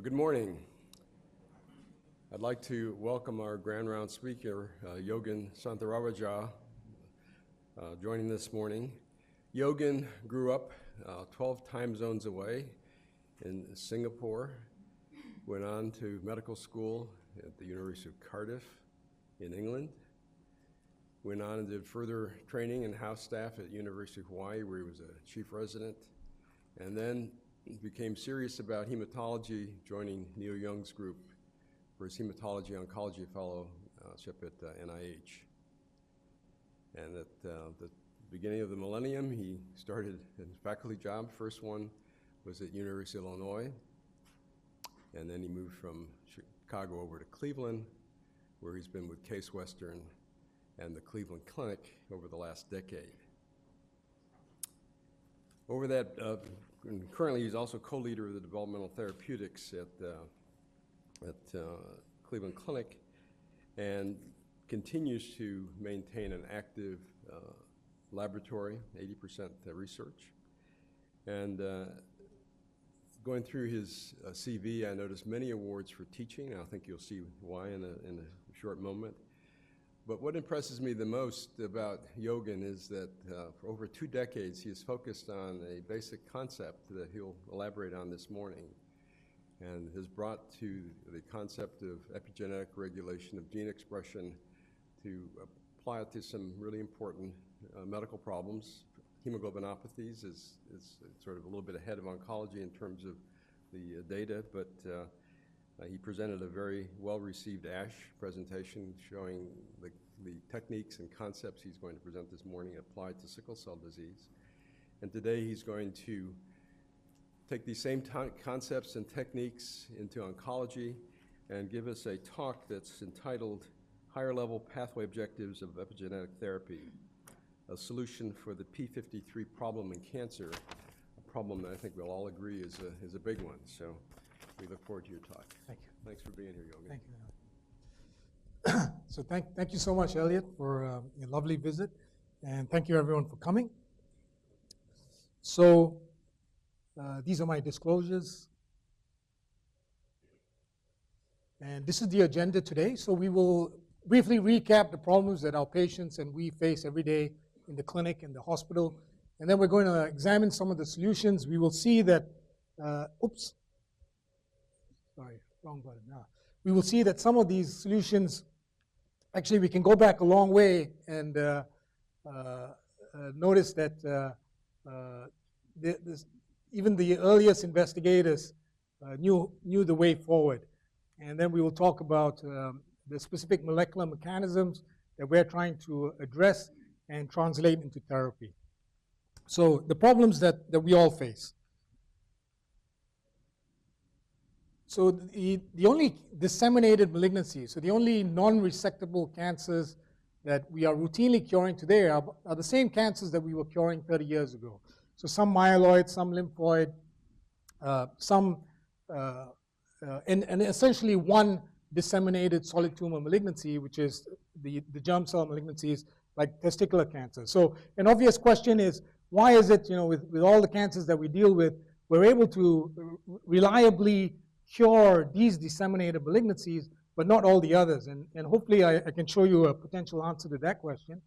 Good morning. I'd like to welcome our Grand Round speaker, Yogen Saunthararajah, joining this morning. Yogen grew up 12 time zones away in Singapore, went on to medical school at the University of Cardiff in England, went on and did further training in house staff at University of Hawaii, where he was a chief resident, and then became serious about hematology, joining Neil Young's group for his hematology oncology fellowship at NIH. And at the beginning of the millennium, he started a faculty job. First one was at University of Illinois, and then he moved from Chicago over to Cleveland, where he's been with Case Western and the Cleveland Clinic over the last decade. Over that, currently he's also co-leader of the developmental therapeutics at Cleveland Clinic, and continues to maintain an active laboratory, 80% research. And going through his CV, I noticed many awards for teaching. I think you'll see why in a short moment. But what impresses me the most about Yogen is that for over 2 decades, he has focused on a basic concept that he'll elaborate on this morning, and has brought to the concept of epigenetic regulation of gene expression to apply it to some really important medical problems. Hemoglobinopathies is sort of a little bit ahead of oncology in terms of the data, but he presented a very well-received ASH presentation showing the techniques and concepts he's going to present this morning applied to sickle cell disease. And today he's going to take these same concepts and techniques into oncology and give us a talk that's entitled Higher Level Pathway Objectives of Epigenetic Therapy, a solution for the P53 problem in cancer, a problem that I think we'll all agree is a big one. So we look forward to your talk. Thank you. Thanks for being here, Yogen. Thank you. So thank you so much, Elliot, for a lovely visit, and thank you everyone for coming. So these are my disclosures, and this is the agenda today. So we will briefly recap the problems that our patients and we face every day in the clinic and the hospital, and then we're going to examine some of the solutions. We will see that, wrong button. We will see that some of these solutions, actually we can go back a long way and notice that even the earliest investigators knew the way forward. And then we will talk about the specific molecular mechanisms that we're trying to address and translate into therapy. So the problems that we all face. So the only disseminated malignancies, so the only non-resectable cancers that we are routinely curing today are the same cancers that we were curing 30 years ago. So some myeloid, some lymphoid, and essentially one disseminated solid tumor malignancy, which is the germ cell malignancies like testicular cancer. So an obvious question is, why is it, with all the cancers that we deal with, we're able to reliably cure these disseminated malignancies, but not all the others? And hopefully I can show you a potential answer to that question.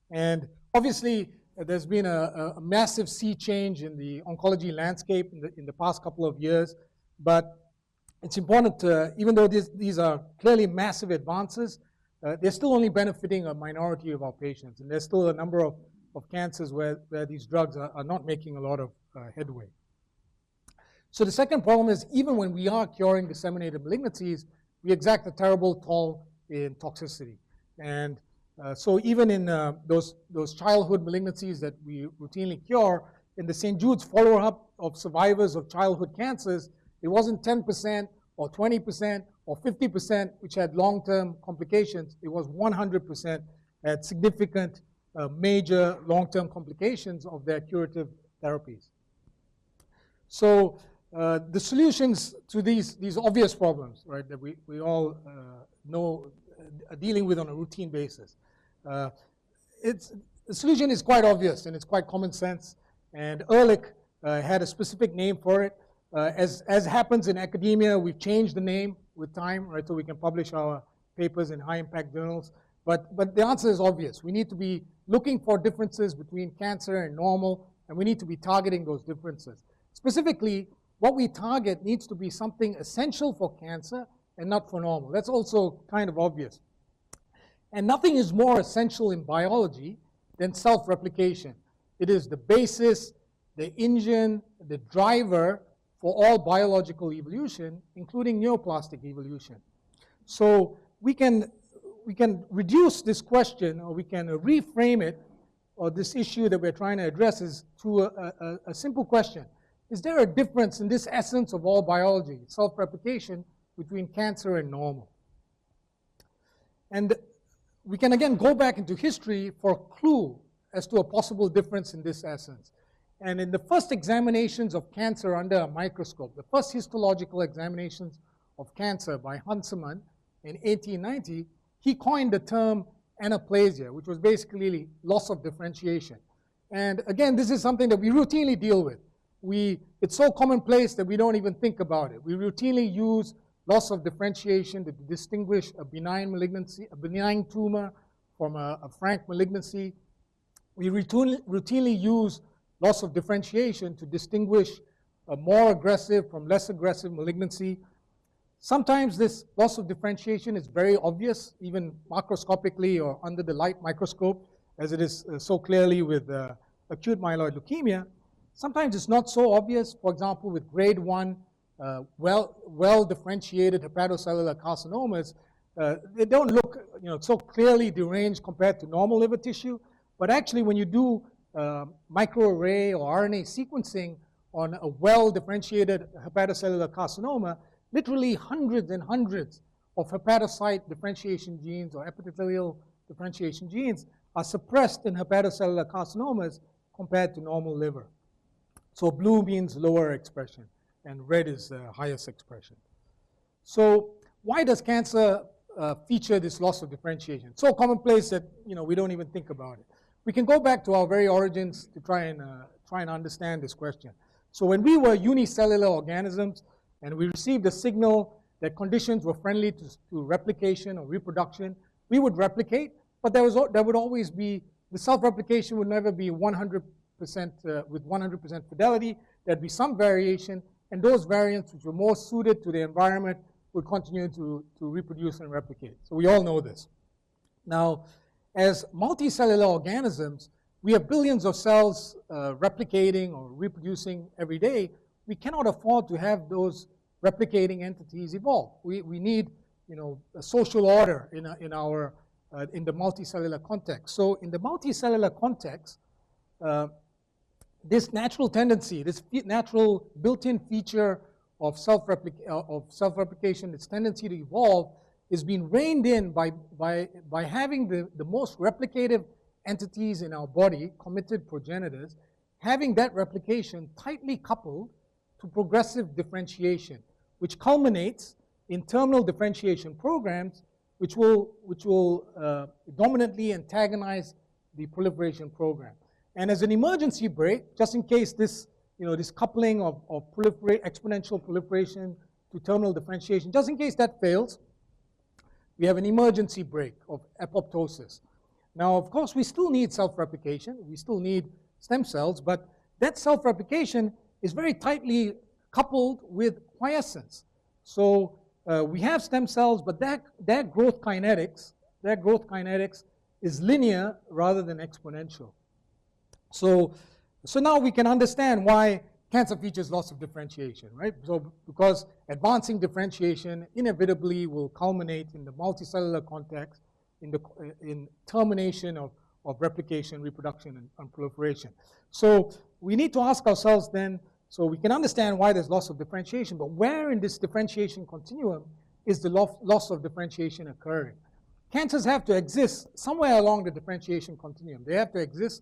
And obviously, there's been a massive sea change in the oncology landscape in the past couple of years. But it's important to, even though these are clearly massive advances, they're still only benefiting a minority of our patients. And there's still a number of cancers where these drugs are not making a lot of headway. So the second problem is, even when we are curing disseminated malignancies, we exact a terrible toll in toxicity. And so even in those childhood malignancies that we routinely cure, in the St. Jude's follow-up of survivors of childhood cancers, it wasn't 10% or 20% or 50% which had long-term complications. It was 100% had significant major long-term complications of their curative therapies. So the solutions to these obvious problems, right, that we all know are dealing with on a routine basis, the solution is quite obvious and it's quite common sense. And Ehrlich had a specific name for it. As happens in academia, we've changed the name with time, right, so we can publish our papers in high-impact journals. But the answer is obvious. We need to be looking for differences between cancer and normal, and we need to be targeting those differences. Specifically, what we target needs to be something essential for cancer and not for normal. That's also kind of obvious. And nothing is more essential in biology than self-replication. It is the basis, the engine, the driver for all biological evolution, including neoplastic evolution. So we can reduce this question, or we can reframe it, or this issue that we're trying to address is to a simple question. Is there a difference in this essence of all biology, self-replication, between cancer and normal? And we can again go back into history for a clue as to a possible difference in this essence. And in the first examinations of cancer under a microscope, the first histological examinations of cancer by Huntsman in 1890, he coined the term anaplasia, which was basically loss of differentiation. And again, this is something that we routinely deal with. It's so commonplace that we don't even think about it. We routinely use loss of differentiation to distinguish a benign malignancy, a benign tumor from a frank malignancy. We routinely use loss of differentiation to distinguish a more aggressive from less aggressive malignancy. Sometimes this loss of differentiation is very obvious, even macroscopically or under the light microscope, as it is so clearly with acute myeloid leukemia. Sometimes it's not so obvious. For example, with grade 1 well-differentiated hepatocellular carcinomas, they don't look so clearly deranged compared to normal liver tissue. But actually, when you do microarray or RNA sequencing on a well-differentiated hepatocellular carcinoma, literally hundreds and hundreds of hepatocyte differentiation genes or epithelial differentiation genes are suppressed in hepatocellular carcinomas compared to normal liver. So blue means lower expression, and red is highest expression. So why does cancer feature this loss of differentiation? So commonplace that we don't even think about it. We can go back to our very origins to try and understand this question. So when we were unicellular organisms and we received a signal that conditions were friendly to replication or reproduction, we would replicate, but there would always be, the self-replication would never be 100% with 100% fidelity. There'd be some variation, and those variants which were more suited to the environment would continue to reproduce and replicate. So we all know this. Now, as multicellular organisms, we have billions of cells replicating or reproducing every day. We cannot afford to have those replicating entities evolve. We need, a social order in the multicellular context. So in the multicellular context, this natural tendency, this natural built-in feature of self-replication, its tendency to evolve, is being reined in by having the most replicative entities in our body, committed progenitors, having that replication tightly coupled to progressive differentiation, which culminates in terminal differentiation programs which will dominantly antagonize the proliferation program. And as an emergency brake, just in case this, this coupling of exponential proliferation to terminal differentiation, just in case that fails, we have an emergency brake of apoptosis. Now, of course, we still need self-replication. We still need stem cells, but that self-replication is very tightly coupled with quiescence. So we have stem cells, but their growth kinetics is linear rather than exponential. So now we can understand why cancer features loss of differentiation, right? So because advancing differentiation inevitably will culminate in the multicellular context, in termination of replication, reproduction, and proliferation. So we need to ask ourselves then, so we can understand why there's loss of differentiation, but where in this differentiation continuum is the loss of differentiation occurring? Cancers have to exist somewhere along the differentiation continuum. They have to exist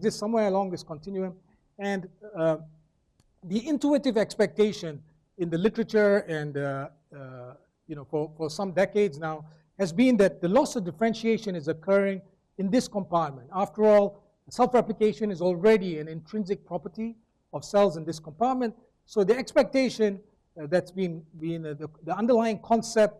somewhere along this continuum, and the intuitive expectation in the literature and for some decades now has been that the loss of differentiation is occurring in this compartment. After all, self-replication is already an intrinsic property of cells in this compartment, So the expectation that's been the underlying concept,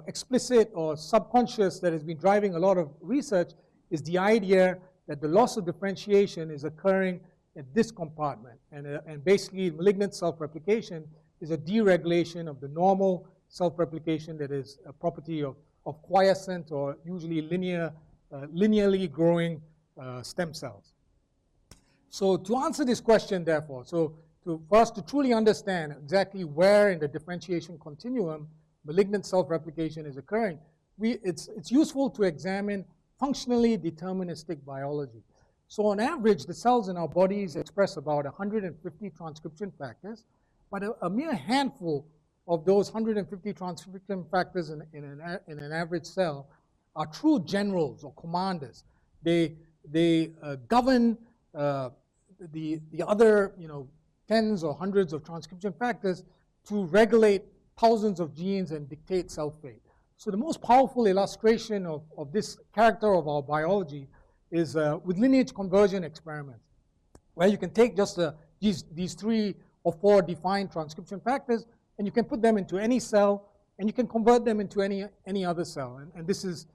explicit or subconscious, that has been driving a lot of research is the idea that the loss of differentiation is occurring at this compartment. And basically, malignant self-replication is a deregulation of the normal self-replication that is a property of quiescent or usually linearly growing stem cells. So to answer this question, therefore, for us to truly understand exactly where in the differentiation continuum malignant self-replication is occurring, it's useful to examine functionally deterministic biology. So on average, the cells in our bodies express about 150 transcription factors, but a mere handful of those 150 transcription factors in an average cell are true generals or commanders. They govern the other tens or hundreds of transcription factors to regulate thousands of genes and dictate cell fate. So the most powerful illustration of this character of our biology is with lineage conversion experiments, where you can take just these 3 or 4 defined transcription factors and you can put them into any cell and you can convert them into any other cell. And this is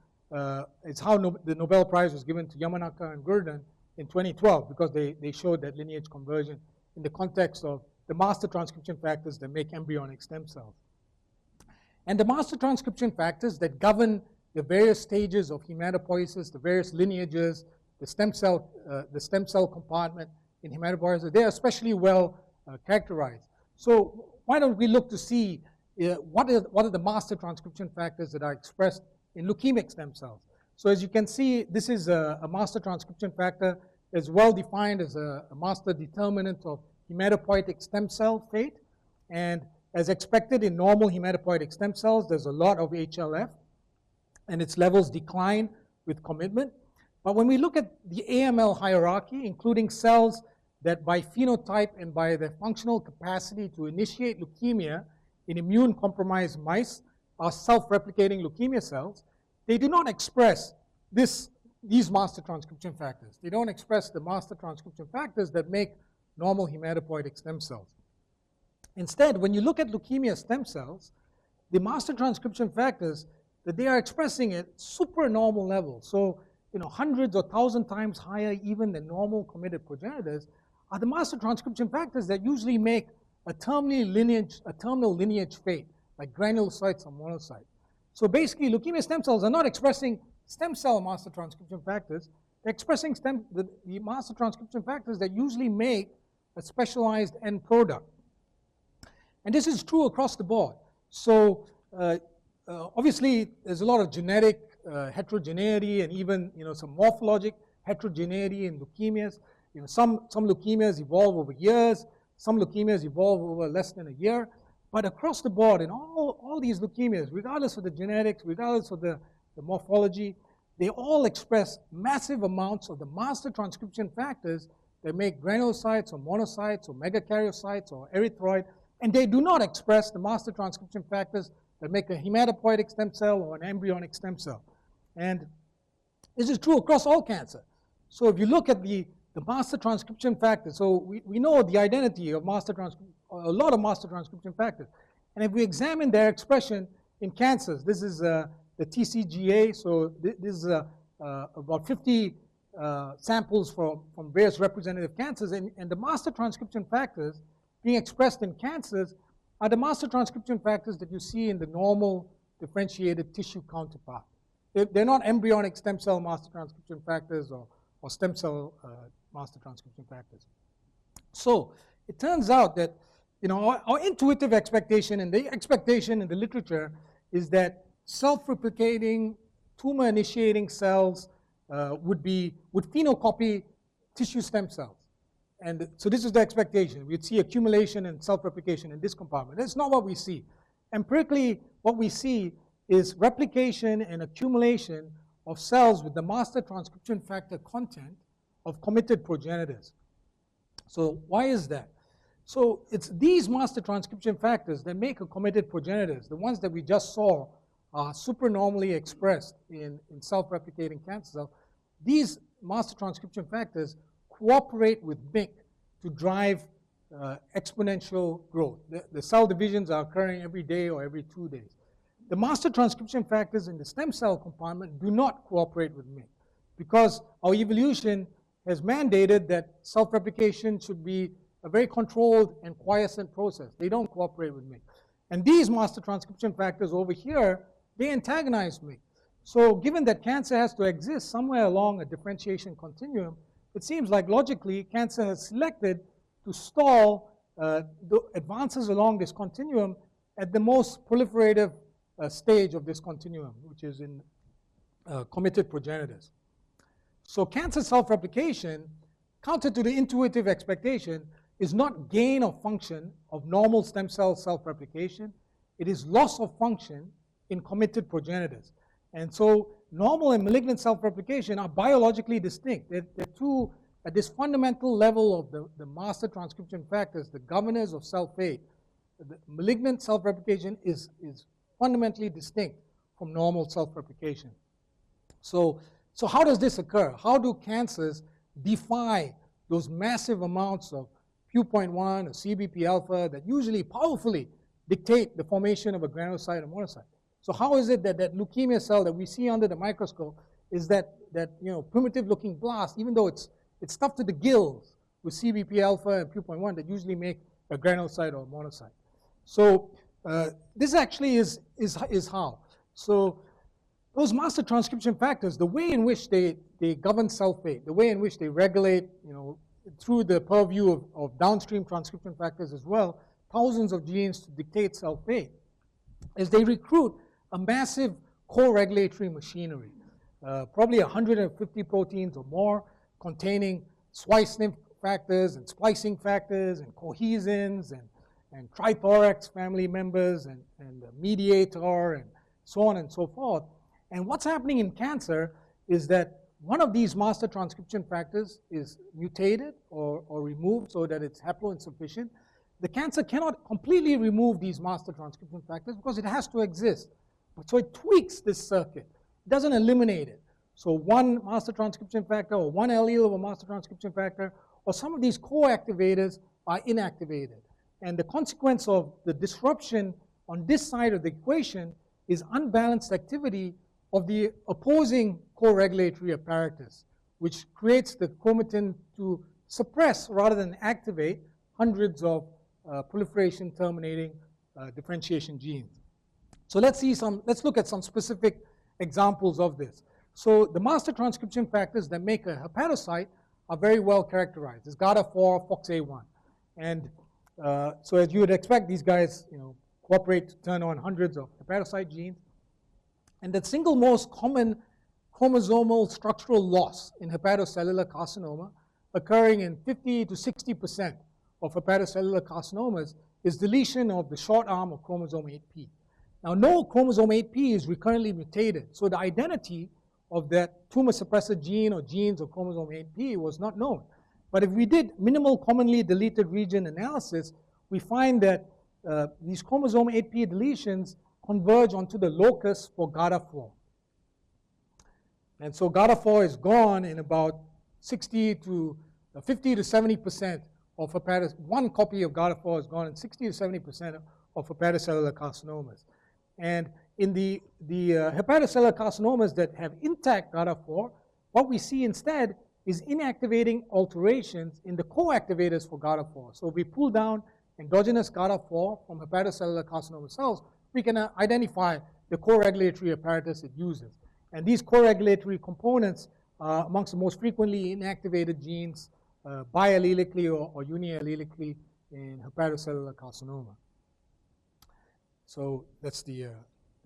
it's how the Nobel Prize was given to Yamanaka and Gurdon in 2012, because they showed that lineage conversion in the context of the master transcription factors that make embryonic stem cells. And the master transcription factors that govern the various stages of hematopoiesis, the various lineages, the stem cell compartment in hematopoiesis, they are especially well characterized. So why don't we look to see what are the master transcription factors that are expressed in leukemic stem cells. So as you can see, this is a master transcription factor that's well defined as a master determinant of hematopoietic stem cell fate. And as expected in normal hematopoietic stem cells, there's a lot of HLF, and its levels decline with commitment. But when we look at the AML hierarchy, including cells that by phenotype and by their functional capacity to initiate leukemia in immune-compromised mice are self-replicating leukemia cells, they do not express these master transcription factors. They don't express the master transcription factors that make normal hematopoietic stem cells. Instead, when you look at leukemia stem cells, the master transcription factors that they are expressing at supernormal levels, so hundreds or 1,000 times higher even than normal committed progenitors, are the master transcription factors that usually make a terminal lineage fate, like granulocytes or monocytes. So basically, leukemia stem cells are not expressing stem cell master transcription factors. They're expressing the master transcription factors that usually make a specialized end product. And this is true across the board. So obviously, there's a lot of genetic heterogeneity and even some morphologic heterogeneity in leukemias. Some leukemias evolve over years. Some leukemias evolve over less than a year. But across the board, in all these leukemias, regardless of the genetics, regardless of the morphology, they all express massive amounts of the master transcription factors that make granulocytes or monocytes or megakaryocytes or erythroid, and they do not express the master transcription factors that make a hematopoietic stem cell or an embryonic stem cell. And this is true across all cancer. So if you look at the master transcription factors, so we know the identity of a lot of master transcription factors. And if we examine their expression in cancers, this is the TCGA, so this is about 50 samples from various representative cancers, and the master transcription factors being expressed in cancers are the master transcription factors that you see in the normal differentiated tissue counterpart. They're not embryonic stem cell master transcription factors or stem cell master transcription factors. So it turns out that our intuitive expectation and the expectation in the literature is that self-replicating tumor-initiating cells would phenocopy tissue stem cells. And so this is the expectation. We'd see accumulation and self-replication in this compartment. That's not what we see. Empirically, what we see is replication and accumulation of cells with the master transcription factor content of committed progenitors. So why is that? So it's these master transcription factors that make a committed progenitors, the ones that we just saw are supernormally expressed in self-replicating cancer cells. These master transcription factors cooperate with MYC to drive exponential growth. The cell divisions are occurring every day or every 2 days. The master transcription factors in the stem cell compartment do not cooperate with MYC because our evolution has mandated that self-replication should be a very controlled and quiescent process. They don't cooperate with MYC. And these master transcription factors over here, they antagonize MYC. So given that cancer has to exist somewhere along a differentiation continuum, it seems like logically cancer has selected to stall the advances along this continuum at the most proliferative stage of this continuum, which is in committed progenitors. So cancer self-replication, counter to the intuitive expectation, is not gain of function of normal stem cell self-replication. It is loss of function in committed progenitors. And so normal and malignant self-replication are biologically distinct. They're two, at this fundamental level of the master transcription factors, the governors of cell fate. The malignant self-replication is fundamentally distinct from normal self-replication. So how does this occur? How do cancers defy those massive amounts of Q.1 or CBP alpha that usually powerfully dictate the formation of a granulocyte or monocyte? So how is it that that leukemia cell that we see under the microscope is that primitive looking blast, even though it's stuffed to the gills with CBP alpha and Q.1 that usually make a granulocyte or a monocyte? So this actually is how. So those master transcription factors, the way in which they govern cell fate, the way in which they regulate, through the purview of downstream transcription factors as well, thousands of genes to dictate cell fate, is they recruit a massive co-regulatory machinery, probably 150 proteins or more, containing SWI/SNP factors and splicing factors and cohesins and trithorax family members and mediator and so on and so forth. And what's happening in cancer is that one of these master transcription factors is mutated or removed so that it's haploinsufficient. The cancer cannot completely remove these master transcription factors because it has to exist. So it tweaks this circuit. It doesn't eliminate it. So one master transcription factor or one allele of a master transcription factor or some of these co-activators are inactivated. And the consequence of the disruption on this side of the equation is unbalanced activity of the opposing co-regulatory apparatus, which creates the chromatin to suppress rather than activate hundreds of proliferation terminating differentiation genes. So let's look at some specific examples of this. So the master transcription factors that make a hepatocyte are very well characterized. It's GATA4, FOXA1. And so as you would expect, these guys cooperate to turn on hundreds of hepatocyte genes. And the single most common chromosomal structural loss in hepatocellular carcinoma, occurring in 50 to 60% of hepatocellular carcinomas, is deletion of the short arm of chromosome 8p. Now, no chromosome 8p is recurrently mutated, so the identity of that tumor suppressor gene or genes of chromosome 8p was not known. But if we did minimal commonly deleted region analysis, we find that these chromosome 8p deletions converge onto the locus for GATA4. And so GATA4 is gone in about 50 to 70% of one copy of GATA4 is gone in 60 to 70% of hepatocellular carcinomas. And in the hepatocellular carcinomas that have intact GATA4, what we see instead is inactivating alterations in the co-activators for GATA4. So if we pull down endogenous GATA4 from hepatocellular carcinoma cells, we can identify the co-regulatory apparatus it uses. And these co-regulatory components are amongst the most frequently inactivated genes biallelically or uniallelically in hepatocellular carcinoma. So that's the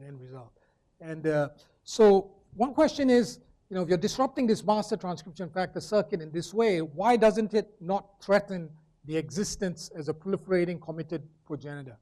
end result. And so one question is, if you're disrupting this master transcription factor circuit in this way, why doesn't it not threaten the existence as a proliferating committed progenitor?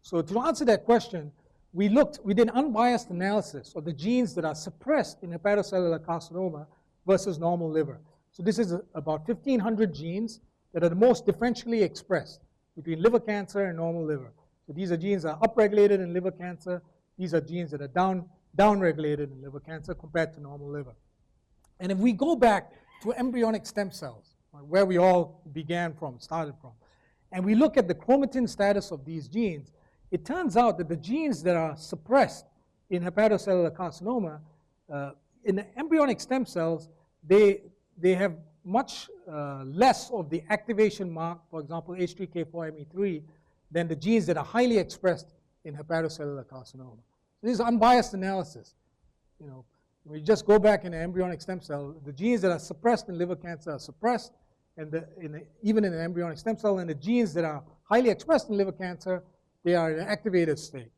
So to answer that question, we did unbiased analysis of the genes that are suppressed in hepatocellular carcinoma versus normal liver. So this is about 1,500 genes that are the most differentially expressed between liver cancer and normal liver. So these are genes that are upregulated in liver cancer. These are genes that are downregulated in liver cancer compared to normal liver. And if we go back to embryonic stem cells, where we all started from, and we look at the chromatin status of these genes, it turns out that the genes that are suppressed in hepatocellular carcinoma, in the embryonic stem cells, they have much less of the activation mark, for example, H3K4ME3, than the genes that are highly expressed in hepatocellular carcinoma. So this is unbiased analysis. You know, we just go back in an embryonic stem cell, the genes that are suppressed in liver cancer are suppressed, and even in an embryonic stem cell, and the genes that are highly expressed in liver cancer, they are in an activated state.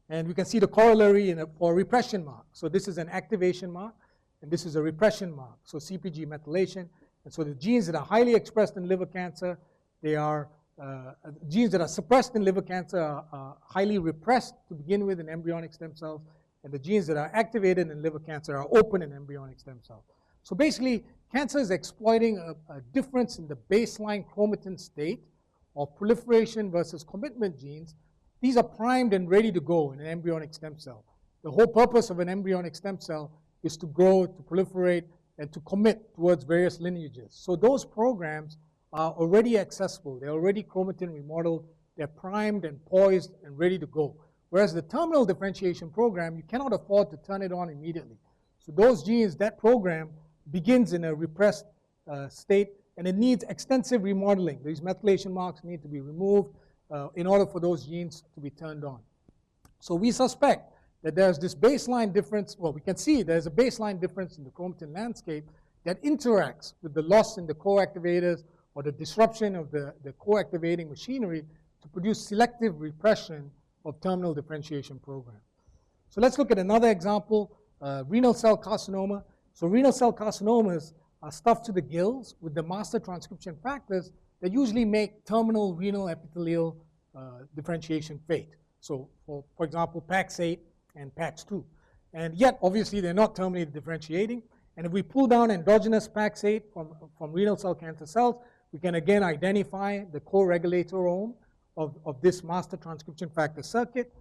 And we can see the corollary for repression mark. So this is an activation mark, and this is a repression mark, so CpG methylation. And so the genes that are highly expressed in liver cancer, they are genes that are suppressed in liver cancer are highly repressed to begin with in embryonic stem cells, and the genes that are activated in liver cancer are open in embryonic stem cells. So basically, cancer is exploiting a difference in the baseline chromatin state of proliferation versus commitment genes. These are primed and ready to go in an embryonic stem cell. The whole purpose of an embryonic stem cell is to grow, to proliferate, and to commit towards various lineages. So those programs are already accessible. They're already chromatin remodeled. They're primed and poised and ready to go. Whereas the terminal differentiation program, you cannot afford to turn it on immediately. So those genes, that program begins in a repressed state, and it needs extensive remodeling. These methylation marks need to be removed in order for those genes to be turned on. So we suspect that there's this baseline difference. Well, we can see there's a baseline difference in the chromatin landscape that interacts with the loss in the co-activators or the disruption of the co-activating machinery to produce selective repression of terminal differentiation program. So let's look at another example, renal cell carcinoma. So renal cell carcinomas are stuffed to the gills with the master transcription factors that usually make terminal renal epithelial differentiation fate. So for example, PAX8 and PAX2. And yet, obviously, they're not terminally differentiating. And if we pull down endogenous PAX8 from renal cell cancer cells, we can again identify the co-regulatorome of this master transcription factor circuit.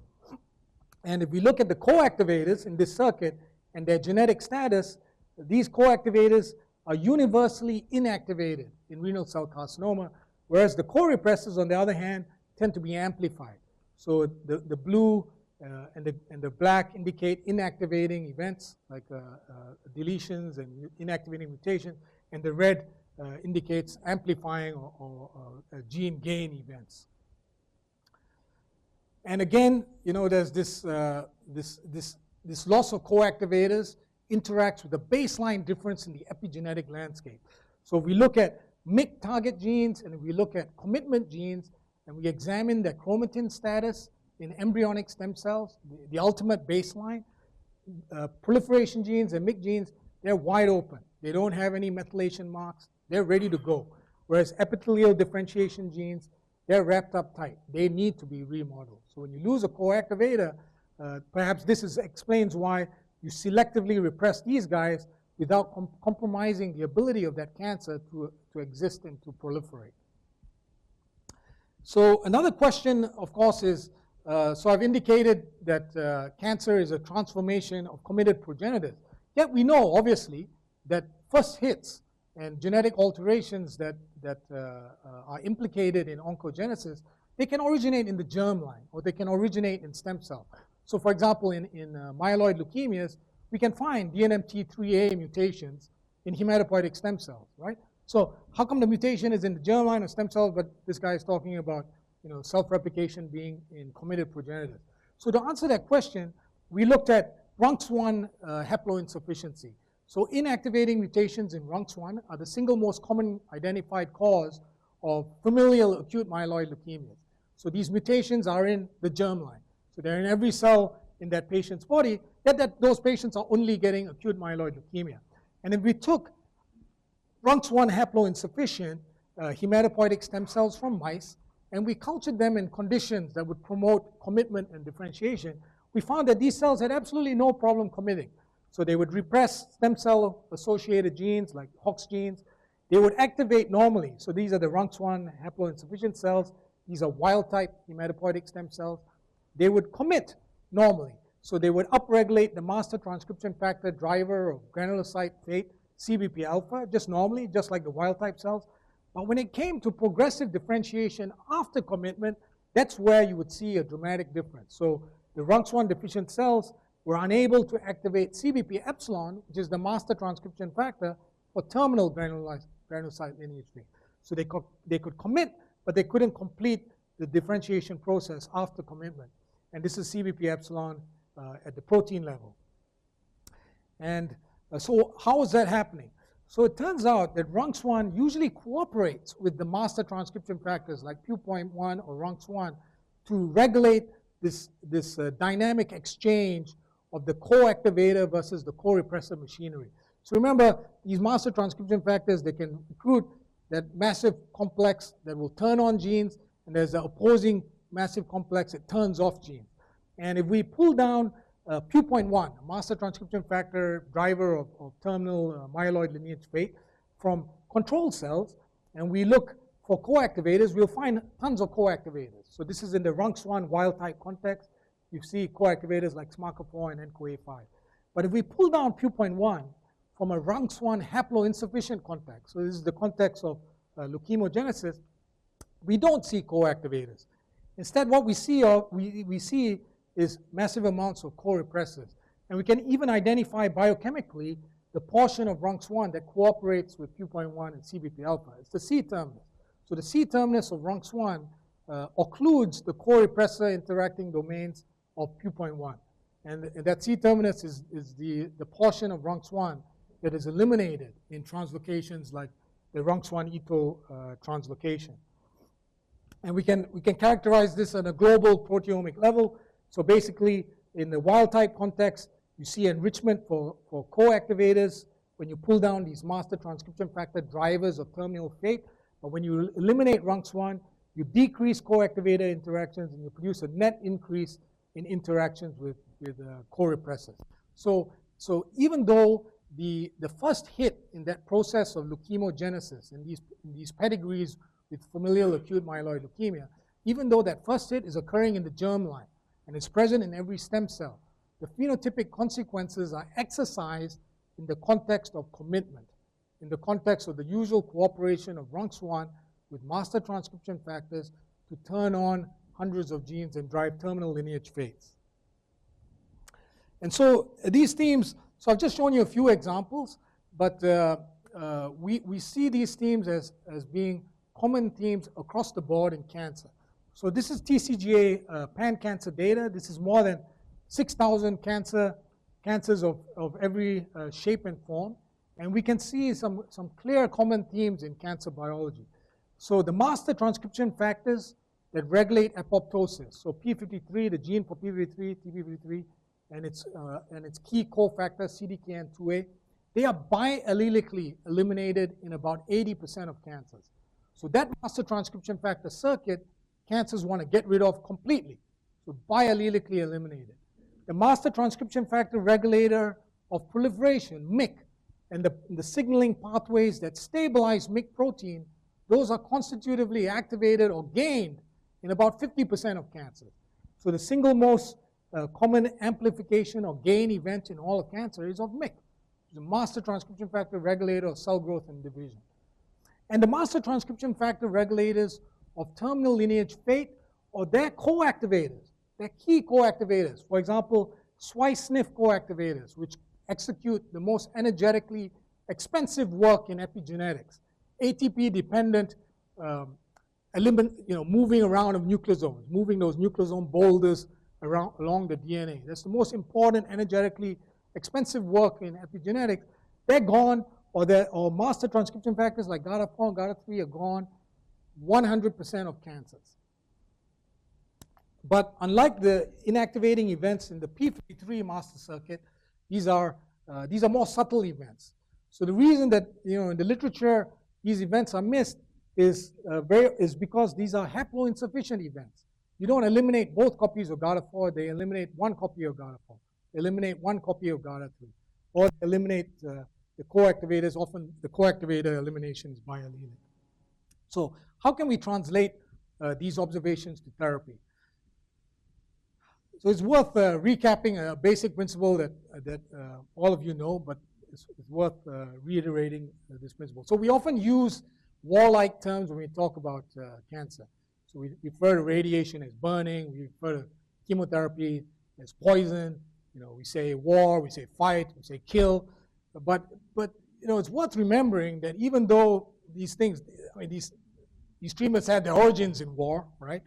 And if we look at the co-activators in this circuit and their genetic status, these co-activators are universally inactivated in renal cell carcinoma, whereas the co-repressors, on the other hand, tend to be amplified. So the blue and the black indicate inactivating events like deletions and inactivating mutation, and the red indicates amplifying or gene gain events. And again, you know, there's this loss of co-activators interacts with the baseline difference in the epigenetic landscape. So if we look at MYC target genes and if we look at commitment genes and we examine their chromatin status in embryonic stem cells, the ultimate baseline, proliferation genes and MYC genes, they're wide open. They don't have any methylation marks. They're ready to go. Whereas epithelial differentiation genes, they're wrapped up tight. They need to be remodeled. So when you lose a co-activator, perhaps this explains why you selectively repress these guys without compromising the ability of that cancer to exist and to proliferate. So another question, of course, is, so I've indicated that cancer is a transformation of committed progenitors. Yet we know, obviously, that first hits and genetic alterations that are implicated in oncogenesis, they can originate in the germline or they can originate in stem cell. So for example, in myeloid leukemias, we can find DNMT3A mutations in hematopoietic stem cells, right? So how come the mutation is in the germline or stem cells, but this guy is talking about, you know, self-replication being in committed progenitors? So to answer that question, we looked at RUNX1 haploinsufficiency. So inactivating mutations in RUNX1 are the single most common identified cause of familial acute myeloid leukemias. So these mutations are in the germline. So they're in every cell in that patient's body, yet those patients are only getting acute myeloid leukemia. And if we took RUNX1 haploinsufficient hematopoietic stem cells from mice, and we cultured them in conditions that would promote commitment and differentiation, we found that these cells had absolutely no problem committing. So they would repress stem cell associated genes like Hox genes. They would activate normally. So these are the RUNX1 haploinsufficient cells. These are wild type hematopoietic stem cells. They would commit normally. So they would upregulate the master transcription factor driver of granulocyte fate, CBP alpha, just normally, just like the wild type cells. But when it came to progressive differentiation after commitment, that's where you would see a dramatic difference. So the RUNX1 deficient cells were unable to activate CBP epsilon, which is the master transcription factor for terminal granulocyte lineage phase. So they could commit, but they couldn't complete the differentiation process after commitment. And this is CBP epsilon at the protein level. And so how is that happening? So it turns out that RUNX1 usually cooperates with the master transcription factors like PU.1 or RUNX1 to regulate this dynamic exchange of the co-activator versus the co-repressor machinery. So remember, these master transcription factors, they can recruit that massive complex that will turn on genes, and there's the opposing massive complex that turns off genes. And if we pull down PU.1, a master transcription factor driver of terminal myeloid lineage fate, from control cells, and we look for co-activators, we'll find tons of co-activators. So this is in the RUNX1 wild-type context. You see co-activators like SMARCA4 and NCOA5. But if we pull down PU.1 from a RUNX1 haploinsufficient context, so this is the context of leukemogenesis, we don't see co-activators. Instead, what we see is massive amounts of co-repressors. And we can even identify biochemically the portion of RUNX1 that cooperates with PU.1 and CBP alpha. It's the C terminus. So the C terminus of RUNX1 occludes the co-repressor interacting domains of PU.1. And that C terminus is the portion of RUNX1 that is eliminated in translocations like the RUNX1-ETO translocation. And we can characterize this on a global proteomic level. So basically, in the wild-type context, you see enrichment for co-activators when you pull down these master transcription factor drivers of terminal fate. But when you eliminate RUNX1, you decrease co-activator interactions and you produce a net increase in interactions with co-repressors. So even though the first hit in that process of leukemogenesis in these pedigrees with familial acute myeloid leukemia, even though that first hit is occurring in the germline and is present in every stem cell, the phenotypic consequences are exercised in the context of commitment, in the context of the usual cooperation of RUNX1 with master transcription factors to turn on hundreds of genes and drive terminal lineage fates. And so these themes, so I've just shown you a few examples, but we see these themes as being common themes across the board in cancer. So this is TCGA pan-cancer data. This is more than 6,000 cancers of every shape and form. And we can see some clear common themes in cancer biology. So the master transcription factors that regulate apoptosis, so P53, the gene for P53, TP53, and its key cofactor, CDKN2A, they are biallelically eliminated in about 80% of cancers. So that master transcription factor circuit, cancers want to get rid of completely, so biallelically eliminated. The master transcription factor regulator of proliferation, MYC, and the signaling pathways that stabilize MYC protein, those are constitutively activated or gained in about 50% of cancers. So the single most common amplification or gain event in all of cancer is of MYC, the master transcription factor regulator of cell growth and division. And the master transcription factor regulators of terminal lineage fate or their co-activators, their key co-activators, for example, SWI/SNF co-activators, which execute the most energetically expensive work in epigenetics, ATP-dependent moving around of nucleosomes, moving those nucleosome boulders along the DNA. That's the most important energetically expensive work in epigenetics. They're gone, or master transcription factors like GATA4 and GATA3 are gone, 100% of cancers. But unlike the inactivating events in the P53 master circuit, these are more subtle events. So the reason that in the literature these events are missed is because these are haploinsufficient events. You don't eliminate both copies of GATA4, they eliminate one copy of GATA4. They eliminate one copy of GATA3. Or they eliminate the co-activators. Often the co-activator elimination is biallelic. So how can we translate these observations to therapy? So it's worth recapping a basic principle that all of you know, but it's worth reiterating this principle. So we often use warlike terms when we talk about cancer. So we refer to radiation as burning, we refer to chemotherapy as poison, we say war, we say fight, we say kill. But it's worth remembering that even though these things, these treatments had their origins in war, right?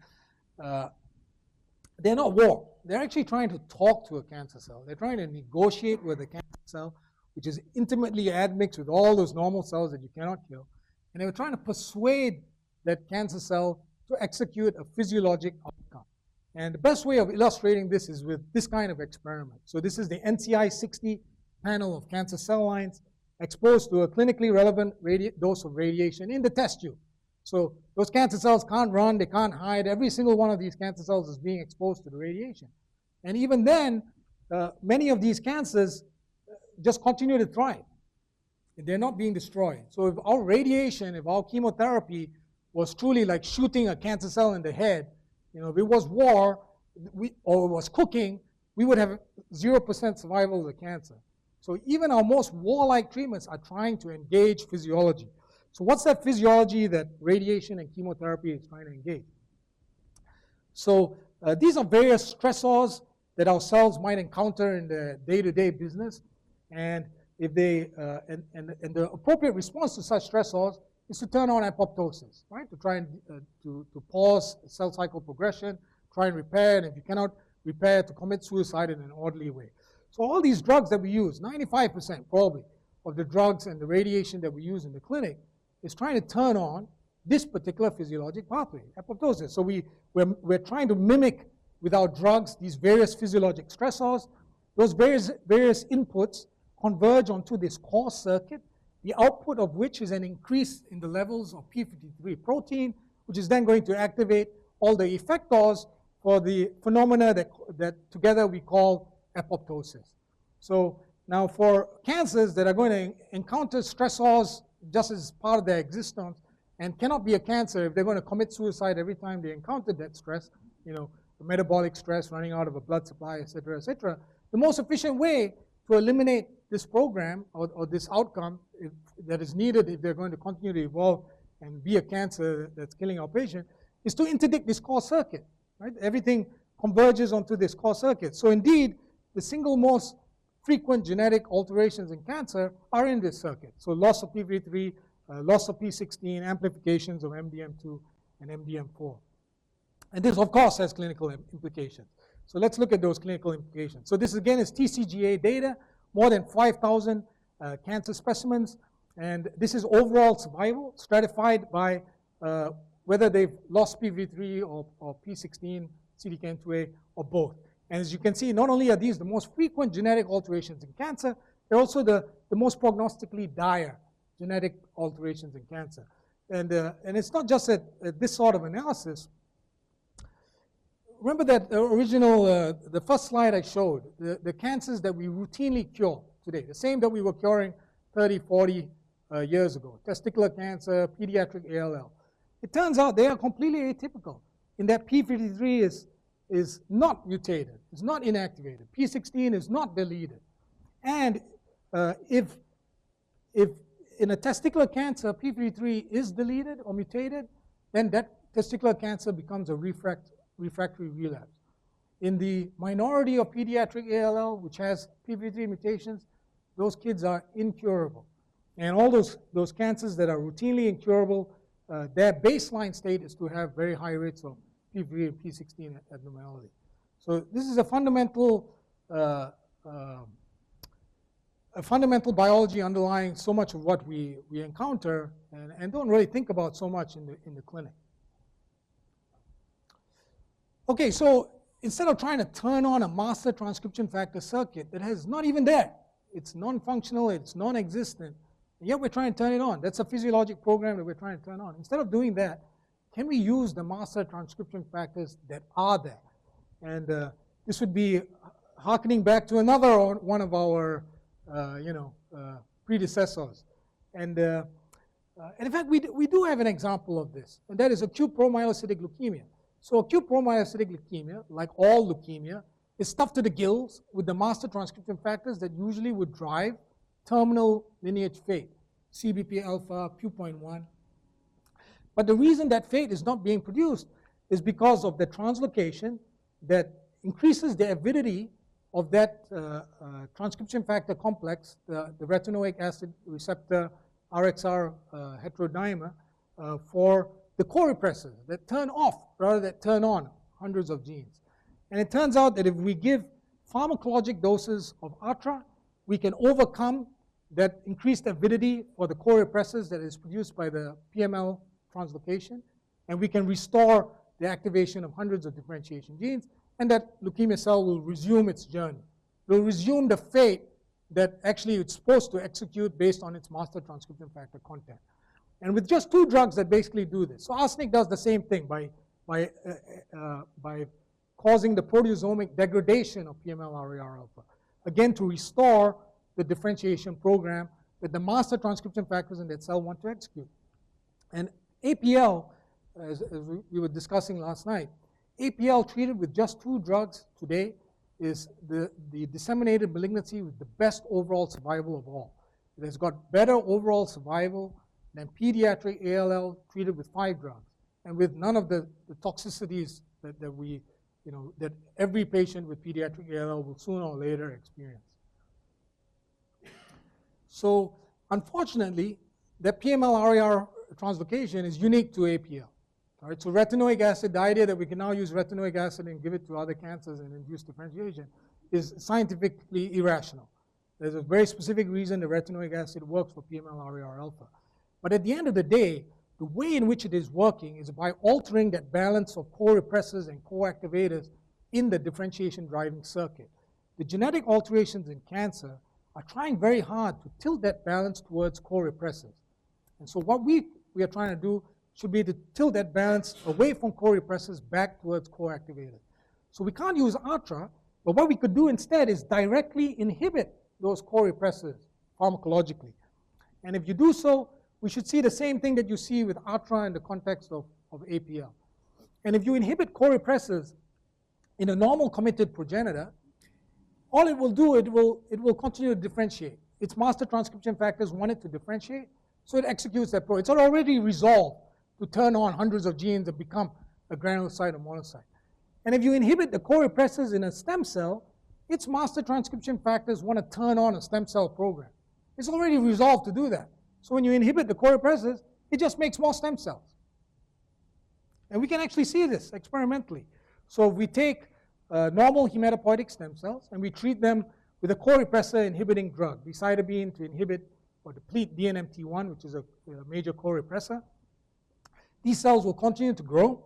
They're not war. They're actually trying to talk to a cancer cell. They're trying to negotiate with a cancer cell, which is intimately admixed with all those normal cells that you cannot kill. And they were trying to persuade that cancer cell to execute a physiologic outcome. And the best way of illustrating this is with this kind of experiment. So this is the NCI 60 panel of cancer cell lines exposed to a clinically relevant dose of radiation in the test tube. So those cancer cells can't run, they can't hide. Every single one of these cancer cells is being exposed to the radiation. And even then, many of these cancers just continue to thrive. They're not being destroyed. So if our radiation, if our chemotherapy was truly like shooting a cancer cell in the head, if it was war or it was cooking, we would have 0% survival of the cancer. So even our most warlike treatments are trying to engage physiology. So what's that physiology that radiation and chemotherapy is trying to engage? So these are various stressors that our cells might encounter in the day-to-day business. And if they and the appropriate response to such stressors is to turn on apoptosis, right? To try and to pause cell cycle progression, try and repair, and if you cannot repair, to commit suicide in an orderly way. So all these drugs that we use, 95% probably of the drugs and the radiation that we use in the clinic is trying to turn on this particular physiologic pathway, apoptosis. So we're trying to mimic with our drugs these various physiologic stressors. Those various inputs converge onto this core circuit, the output of which is an increase in the levels of p53 protein, which is then going to activate all the effectors for the phenomena that together we call apoptosis. So now for cancers that are going to encounter stressors just as part of their existence and cannot be a cancer if they're going to commit suicide every time they encounter that stress, the metabolic stress, running out of a blood supply, et cetera, the most efficient way to eliminate this program or this outcome that is needed if they're going to continue to evolve and be a cancer that's killing our patient is to interdict this core circuit, right? Everything converges onto this core circuit. So indeed, the single most frequent genetic alterations in cancer are in this circuit. So loss of p53, loss of p16, amplifications of MDM2 and MDM4. And this, of course, has clinical implications. So let's look at those clinical implications. So this, again, is TCGA data, more than 5,000 cancer specimens. And this is overall survival, stratified by whether they've lost p53 or p16, CDKN2A, or both. And as you can see, not only are these the most frequent genetic alterations in cancer, they're also the most prognostically dire genetic alterations in cancer. And it's not just at this sort of analysis. Remember that original, the first slide I showed, the cancers that we routinely cure today, the same that we were curing 30, 40 years ago, testicular cancer, pediatric ALL. It turns out they are completely atypical in that p53 is not mutated, is not inactivated. p16 is not deleted. And if in a testicular cancer p53 is deleted or mutated, then that testicular cancer becomes a refractory relapse. In the minority of pediatric ALL, which has p53 mutations, those kids are incurable. And all those cancers that are routinely incurable, their baseline state is to have very high rates of p53 and p16 abnormality. So this is a fundamental biology underlying so much of what we encounter and don't really think about so much in the clinic. Okay, so instead of trying to turn on a master transcription factor circuit that is not even there, it's non-functional, it's non-existent, and yet we're trying to turn it on. That's a physiologic program that we're trying to turn on. Instead of doing that, can we use the master transcription factors that are there? And this would be harkening back to another one of our predecessors. And in fact, we do have an example of this, and that is acute promyelocytic leukemia. So acute promyelocytic leukemia, like all leukemia, is stuffed to the gills with the master transcription factors that usually would drive terminal lineage fate, CBP alpha, PU.1, But the reason that fate is not being produced is because of the translocation that increases the avidity of that transcription factor complex, the retinoic acid receptor RXR heterodimer, for the co-repressors that turn off rather than turn on hundreds of genes. And it turns out that if we give pharmacologic doses of ATRA, we can overcome that increased avidity for the co-repressors that is produced by the PML translocation, and we can restore the activation of hundreds of differentiation genes, and that leukemia cell will resume its journey. It will resume the fate that actually it's supposed to execute based on its master transcription factor content. And with just 2 drugs that basically do this. So arsenic does the same thing by causing the proteosomic degradation of PML-RAR alpha, again to restore the differentiation program that the master transcription factors in that cell want to execute. And APL, as we were discussing last night, APL treated with just 2 drugs today is the disseminated malignancy with the best overall survival of all. It has got better overall survival than pediatric ALL treated with 5 drugs, and with none of the toxicities that every patient with pediatric ALL will sooner or later experience. So unfortunately, the PML-RAR translocation is unique to APL. All right, so retinoic acid, the idea that we can now use retinoic acid and give it to other cancers and induce differentiation is scientifically irrational. There's a very specific reason the retinoic acid works for PML-RAR alpha. But at the end of the day, the way in which it is working is by altering that balance of co-repressors and co-activators in the differentiation driving circuit. The genetic alterations in cancer are trying very hard to tilt that balance towards co-repressors. And so what we are trying to do should be to tilt that balance away from co-repressors back towards co-activators. So we can't use ATRA, but what we could do instead is directly inhibit those co-repressors pharmacologically. And if you do so, we should see the same thing that you see with ATRA in the context of APL. And if you inhibit co-repressors in a normal committed progenitor, all it will do, it will continue to differentiate. Its master transcription factors want it to differentiate, so it executes that It's already resolved to turn on hundreds of genes and become a granulocyte or monocyte. And if you inhibit the co-repressors in a stem cell, its master transcription factors want to turn on a stem cell program. It's already resolved to do that. So when you inhibit the co-repressors, it just makes more stem cells. And we can actually see this experimentally. So if we take normal hematopoietic stem cells and we treat them with a co-repressor inhibiting drug, decitabine to inhibit or deplete DNMT1, which is a major co-repressor, these cells will continue to grow.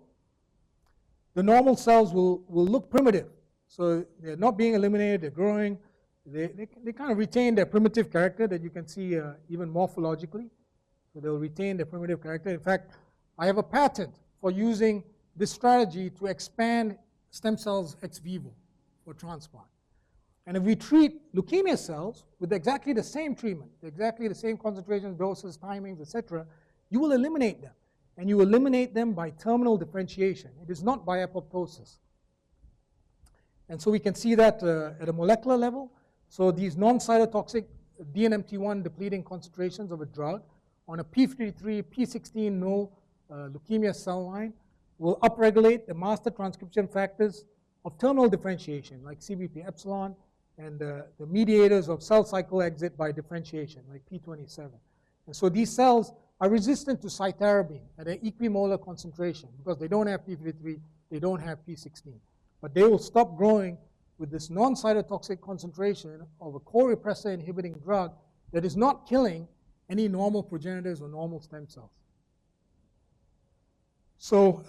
The normal cells will look primitive. So they're not being eliminated, they're growing. They kind of retain their primitive character that you can see even morphologically. So they'll retain their primitive character. In fact, I have a patent for using this strategy to expand stem cells ex vivo for transplant. And if we treat leukemia cells with exactly the same treatment, exactly the same concentrations, doses, timings, etc., you will eliminate them. And you eliminate them by terminal differentiation. It is not by apoptosis. And so we can see that at a molecular level. So these non-cytotoxic DNMT1 depleting concentrations of a drug on a P53, P16 null leukemia cell line will upregulate the master transcription factors of terminal differentiation, like CBP epsilon, and the mediators of cell cycle exit by differentiation, like P27. And so these cells are resistant to cytarabine at an equimolar concentration because they don't have P53, they don't have P16. But they will stop growing with this non-cytotoxic concentration of a co-repressor inhibiting drug that is not killing any normal progenitors or normal stem cells. So,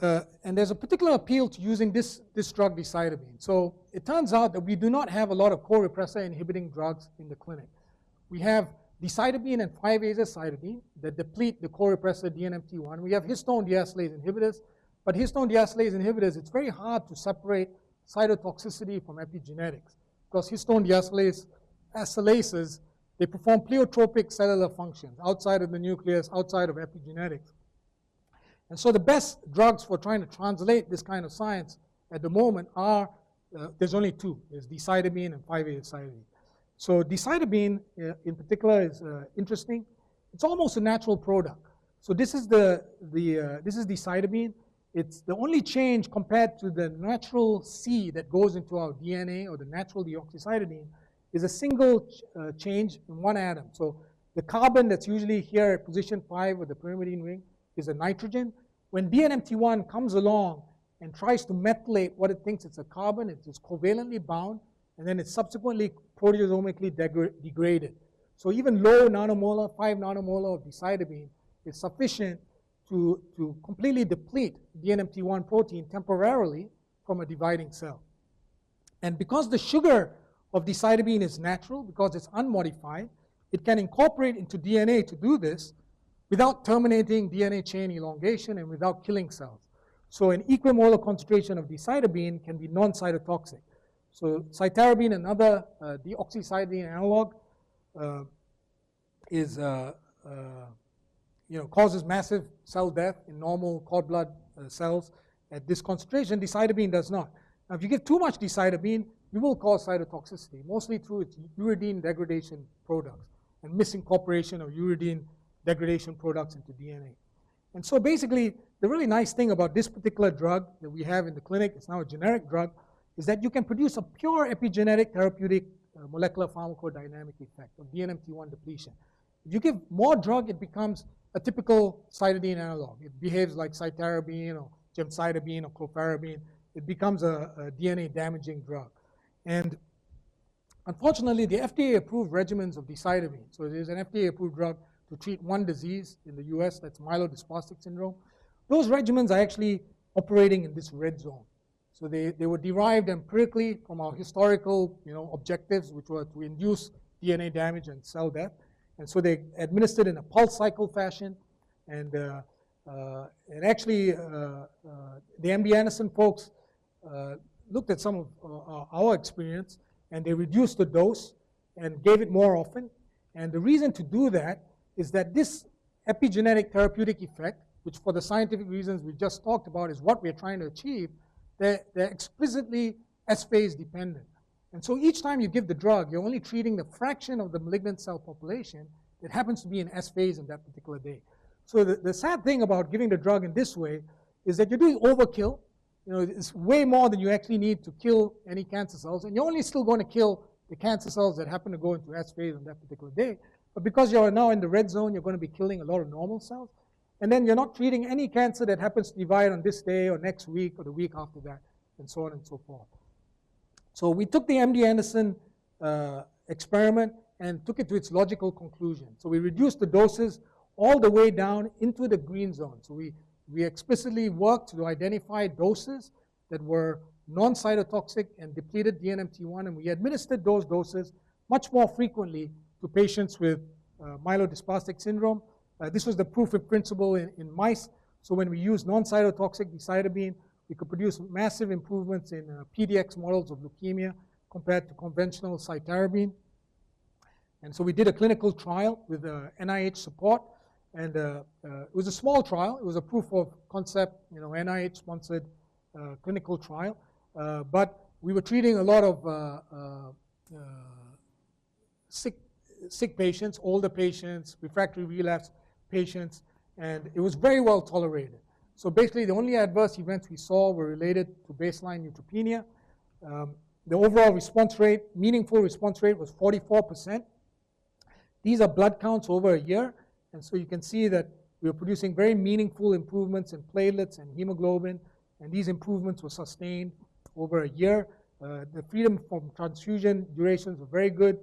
and there's a particular appeal to using this drug decitabine. So it turns out that we do not have a lot of co-repressor inhibiting drugs in the clinic. We have decitabine and 5-azacitidine that deplete the co-repressor DNMT1. We have histone deacylase inhibitors, but histone deacylase inhibitors, it's very hard to separate cytotoxicity from epigenetics because histone deacylases, they perform pleiotropic cellular functions outside of the nucleus, outside of epigenetics. And so the best drugs for trying to translate this kind of science at the moment are, there's only 2, there's decitabine and 5-azacitidine. So decitabine in particular is interesting. It's almost a natural product. So this is the cytidine. It's the only change compared to the natural C that goes into our DNA, or the natural deoxycytidine, is a single change in one atom. So the carbon that's usually here at position 5 of the pyrimidine ring is a nitrogen. When DNMT1 comes along and tries to methylate what it thinks it's a carbon, it is covalently bound, and then it's subsequently proteasomically degraded. So even low nanomolar, 5 nanomolar of decitabine is sufficient to completely deplete DNMT1 protein temporarily from a dividing cell. And because the sugar of decitabine is natural, because it's unmodified, it can incorporate into DNA to do this without terminating DNA chain elongation and without killing cells. So an equimolar concentration of decitabine can be non-cytotoxic. So cytarabine, another deoxycytidine analog, causes massive cell death in normal cord blood cells at this concentration. Decitabine does not. Now, if you give too much decitabine, you will cause cytotoxicity, mostly through its uridine degradation products and misincorporation of uridine degradation products into DNA. And so basically, the really nice thing about this particular drug that we have in the clinic, it's now a generic drug, is that you can produce a pure epigenetic therapeutic molecular pharmacodynamic effect of DNMT1 depletion. If you give more drug, it becomes a typical cytidine analog. It behaves like cytarabine or gemcitabine or clofarabine. It becomes a DNA damaging drug. And unfortunately, the FDA approved regimens of decitabine. So there's an FDA approved drug to treat one disease in the US, that's myelodysplastic syndrome. Those regimens are actually operating in this red zone. So they were derived empirically from our historical objectives, which were to induce DNA damage and cell death. And so they administered in a pulse cycle fashion. And actually, the MD Anderson folks looked at some of our experience, and they reduced the dose and gave it more often. And the reason to do that is that this epigenetic therapeutic effect, which for the scientific reasons we just talked about is what we're trying to achieve, they're explicitly S-phase dependent. And so each time you give the drug, you're only treating the fraction of the malignant cell population that happens to be in S-phase in that particular day. So the sad thing about giving the drug in this way is that you're doing overkill. It's way more than you actually need to kill any cancer cells, and you're only still going to kill the cancer cells that happen to go into S-phase on that particular day. But because you're now in the red zone, you're going to be killing a lot of normal cells. And then you're not treating any cancer that happens to divide on this day or next week or the week after that, and so on and so forth. So we took the MD Anderson experiment and took it to its logical conclusion. So we reduced the doses all the way down into the green zone. So we explicitly worked to identify doses that were non-cytotoxic and depleted DNMT1, and we administered those doses much more frequently to patients with myelodysplastic syndrome. This was the proof of principle in mice. So when we used non-cytotoxic decitabine, we could produce massive improvements in PDX models of leukemia compared to conventional cytarabine. And so we did a clinical trial with NIH support, and it was a small trial. It was a proof of concept, NIH-sponsored clinical trial. But we were treating a lot of sick patients, older patients, refractory relapse patients, and it was very well tolerated. So basically, the only adverse events we saw were related to baseline neutropenia. The overall response rate, meaningful response rate, was 44%. These are blood counts over a year, and so you can see that we were producing very meaningful improvements in platelets and hemoglobin, and these improvements were sustained over a year. The freedom from transfusion durations were very good.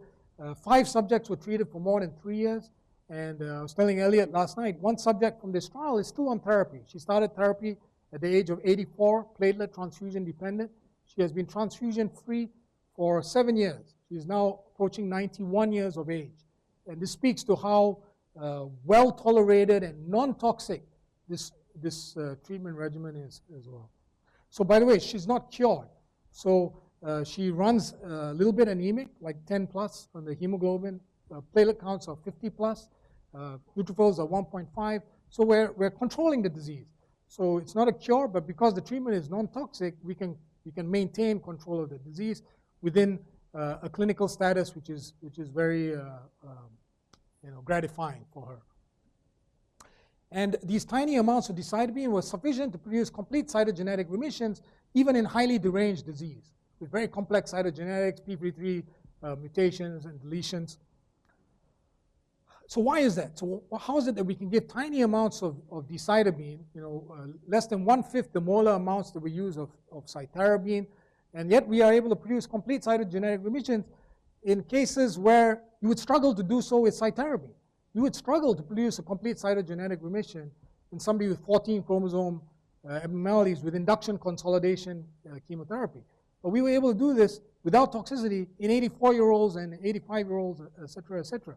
5 subjects were treated for more than 3 years, and I was telling Elliot last night, one subject from this trial is still on therapy. She started therapy at the age of 84, platelet transfusion dependent. She has been transfusion free for 7 years. She is now approaching 91 years of age. And this speaks to how well tolerated and non-toxic this treatment regimen is as well. So by the way, she's not cured. So she runs a little bit anemic, like 10 plus on the hemoglobin. Platelet counts are 50 plus. Neutrophils are 1.5. So we're controlling the disease. So it's not a cure, but because the treatment is non-toxic, we can maintain control of the disease within a clinical status which is very gratifying for her. And these tiny amounts of decitabine were sufficient to produce complete cytogenetic remissions, even in highly deranged disease, with very complex cytogenetics, p53 mutations and deletions. So why is that? So how is it that we can give tiny amounts of decitabine, less than 1/5 the molar amounts that we use of cytarabine, and yet we are able to produce complete cytogenetic remissions in cases where you would struggle to do so with cytarabine. You would struggle to produce a complete cytogenetic remission in somebody with 14 chromosome abnormalities with induction consolidation chemotherapy. But we were able to do this without toxicity in 84-year-olds and 85-year-olds, et cetera, et cetera.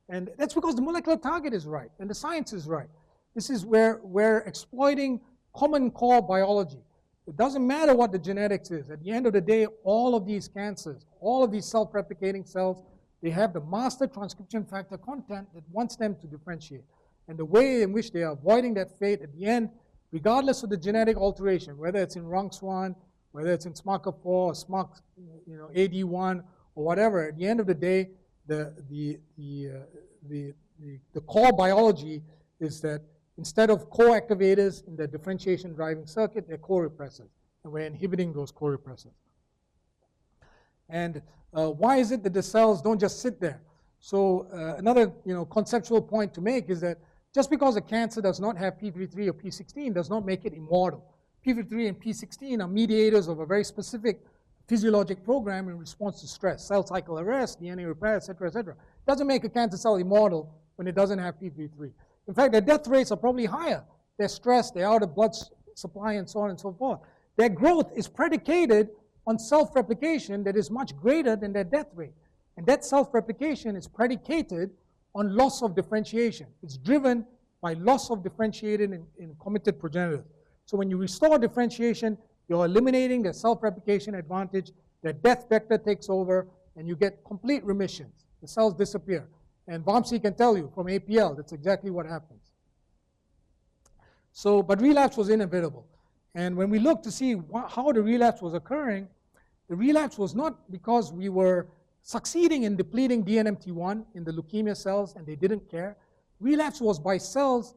And that's because the molecular target is right and the science is right. This is where we're exploiting common core biology. It doesn't matter what the genetics is. At the end of the day, all of these cancers, all of these self-replicating cells, they have the master transcription factor content that wants them to differentiate. And the way in which they are avoiding that fate at the end, regardless of the genetic alteration, whether it's in RUNX1, whether it's in SMARCA4 or SMARC, AD1 or whatever, at the end of the day, the core biology is that instead of co-activators in the differentiation driving circuit, they're co-repressors, and we're inhibiting those co-repressors. And why is it that the cells don't just sit there? So another conceptual point to make is that just because a cancer does not have p53 or p16 does not make it immortal. p53 and p16 are mediators of a very specific physiologic program in response to stress, cell cycle arrest, DNA repair, et cetera, et cetera. It doesn't make a cancer cell immortal when it doesn't have p53. In fact, their death rates are probably higher. They're stressed, they're out of blood supply, and so on and so forth. Their growth is predicated on self-replication that is much greater than their death rate. And that self-replication is predicated on loss of differentiation. It's driven by loss of differentiated and committed progenitors. So when you restore differentiation, you're eliminating the self-replication advantage, the death vector takes over, and you get complete remissions. The cells disappear. And Vamsi can tell you from APL, that's exactly what happens. So, but relapse was inevitable. And when we looked to see how the relapse was occurring, the relapse was not because we were succeeding in depleting DNMT1 in the leukemia cells and they didn't care. Relapse was by cells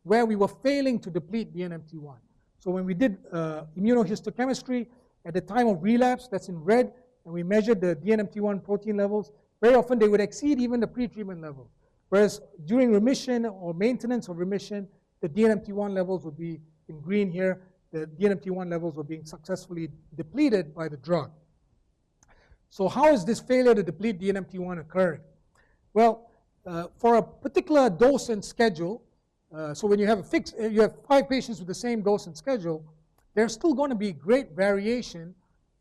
where we were failing to deplete DNMT1. So when we did immunohistochemistry at the time of relapse, that's in red, and we measured the DNMT1 protein levels, very often they would exceed even the pre-treatment levels. Whereas during remission or maintenance of remission, the DNMT1 levels would be in green here. The DNMT1 levels were being successfully depleted by the drug. So how is this failure to deplete DNMT1 occurring? Well, for a particular dose and schedule, so when you have you have 5 patients with the same dose and schedule, there's still going to be great variation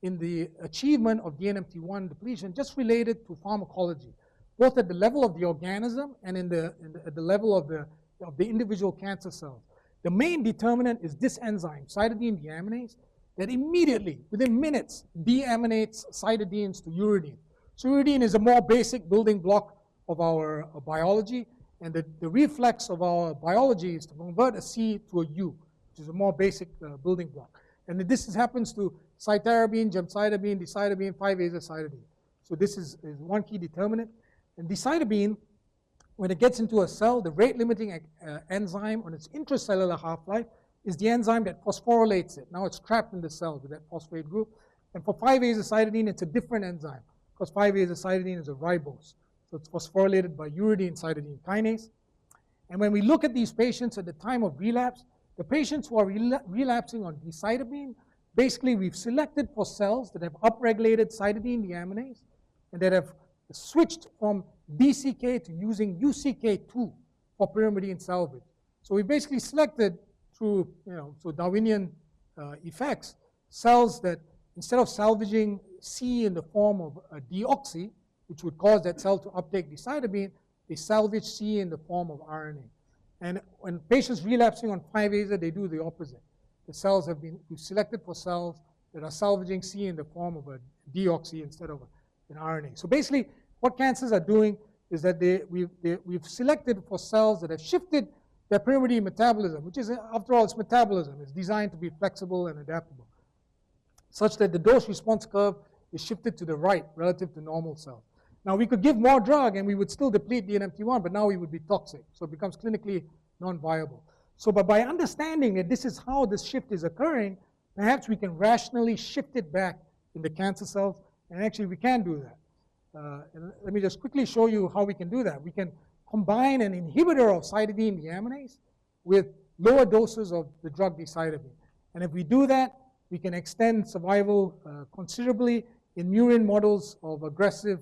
in the achievement of DNMT1 depletion just related to pharmacology, both at the level of the organism and at the level of the individual cancer cells. The main determinant is this enzyme, cytidine deaminase, that immediately, within minutes, deaminates cytidines to uridine. So uridine is a more basic building block of our biology, and the reflex of our biology is to convert a C to a U, which is a more basic building block. And this happens to cytarabine, gemcitabine, decitabine, 5-azacitidine. So this is one key determinant. And decitabine, when it gets into a cell, the rate-limiting enzyme on its intracellular half-life is the enzyme that phosphorylates it. Now it's trapped in the cell with that phosphate group. And for 5-azacitidine, it's a different enzyme, because 5-azacitidine is a ribose. So it's phosphorylated by uridine cytidine kinase. And when we look at these patients at the time of relapse, the patients who are relapsing on decitabine, basically we've selected for cells that have upregulated cytidine deaminase and that have switched from BCK to using UCK2 for pyrimidine salvage. So we basically selected through so Darwinian effects, cells that instead of salvaging C in the form of a deoxy, which would cause that cell to uptake decitabine, they salvage C in the form of RNA. And when patients relapsing on 5-aza, they do the opposite. The cells we've selected for cells that are salvaging C in the form of a deoxy instead of an RNA. So basically, what cancers are doing is that we've selected for cells that have shifted their pyrimidine metabolism, which is, after all, it's metabolism. It's designed to be flexible and adaptable, such that the dose-response curve is shifted to the right relative to normal cells. Now, we could give more drug and we would still deplete DNMT1, but now we would be toxic, so it becomes clinically non-viable. So by understanding that this is how this shift is occurring, perhaps we can rationally shift it back in the cancer cells, and actually we can do that. And let me just quickly show you how we can do that. We can combine an inhibitor of cytidine deaminase with lower doses of the drug decitabine. And if we do that, we can extend survival considerably in murine models of aggressive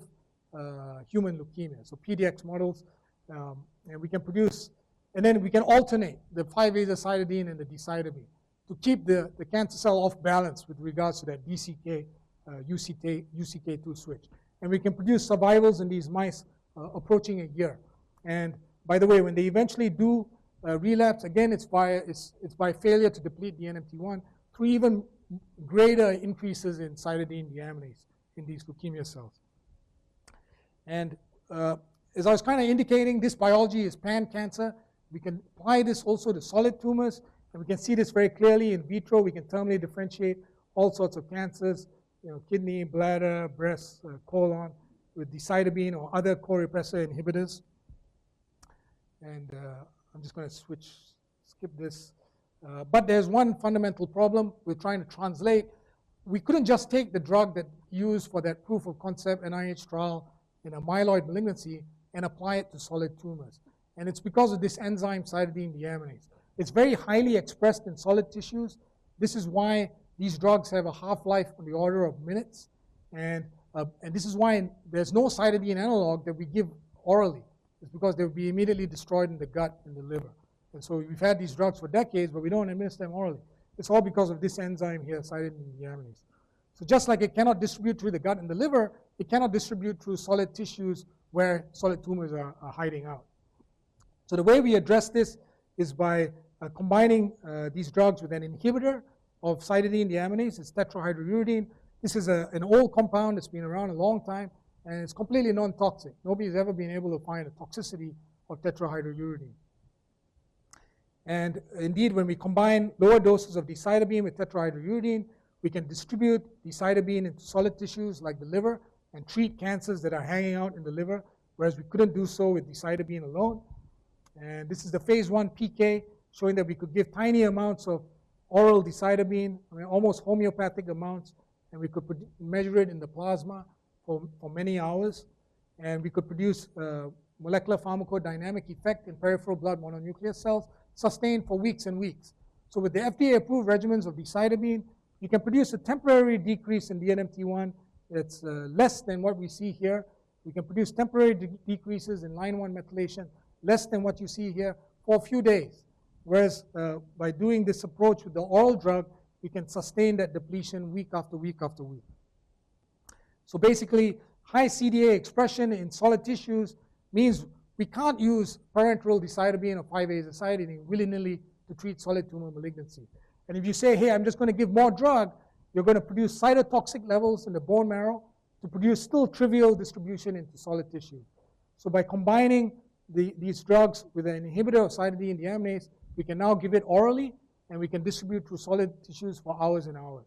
human leukemia, so PDX models. And we can produce, and then we can alternate the 5-azacitidine and the decitabine to keep the cancer cell off balance with regards to that BCK, UCK2 switch. And we can produce survivals in these mice approaching a year. And by the way, when they eventually do relapse, again, it's by failure to deplete the NMT1 through even greater increases in cytidine deaminase in these leukemia cells. And as I was kind of indicating, this biology is pan-cancer. We can apply this also to solid tumors, and we can see this very clearly in vitro. We can terminally differentiate all sorts of cancers, kidney, bladder, breast, colon, with decitabine or other co-repressor inhibitors. And I'm just going to skip this. But there's one fundamental problem with trying to translate. We couldn't just take the drug that used for that proof of concept NIH trial in a myeloid malignancy and apply it to solid tumors. And it's because of this enzyme cytidine deaminase. It's very highly expressed in solid tissues. This is why these drugs have a half-life on the order of minutes. And this is why there's no cytidine analog that we give orally. It's because they would be immediately destroyed in the gut and the liver. And so we've had these drugs for decades, but we don't administer them orally. It's all because of this enzyme here, cytidine deaminase. So just like it cannot distribute through the gut and the liver, it cannot distribute through solid tissues where solid tumors are hiding out. So the way we address this is by combining these drugs with an inhibitor of cytidine deaminase. It's tetrahydrouridine. This is an old compound that's been around a long time, and it's completely non-toxic. Nobody's ever been able to find a toxicity of tetrahydrouridine. And indeed, when we combine lower doses of decitabine with tetrahydrouridine, we can distribute decitabine into solid tissues like the liver and treat cancers that are hanging out in the liver, whereas we couldn't do so with decitabine alone. And this is the phase 1 PK showing that we could give tiny amounts of oral decitabine, almost homeopathic amounts, and we could measure it in the plasma for many hours. And we could produce molecular pharmacodynamic effect in peripheral blood mononuclear cells sustained for weeks and weeks. So with the FDA-approved regimens of decitabine, you can produce a temporary decrease in the NMT1 that's less than what we see here. We can produce temporary decreases in line 1 methylation, less than what you see here, for a few days. Whereas by doing this approach with the oral drug, we can sustain that depletion week after week after week. So basically, high CDA expression in solid tissues means we can't use parenteral decitabine or 5-azacitidine willy-nilly to treat solid tumor malignancy. And if you say, hey, I'm just going to give more drug, you're going to produce cytotoxic levels in the bone marrow to produce still trivial distribution into solid tissue. So by combining these drugs with an inhibitor of cytidine deaminase, we can now give it orally, and we can distribute through solid tissues for hours and hours.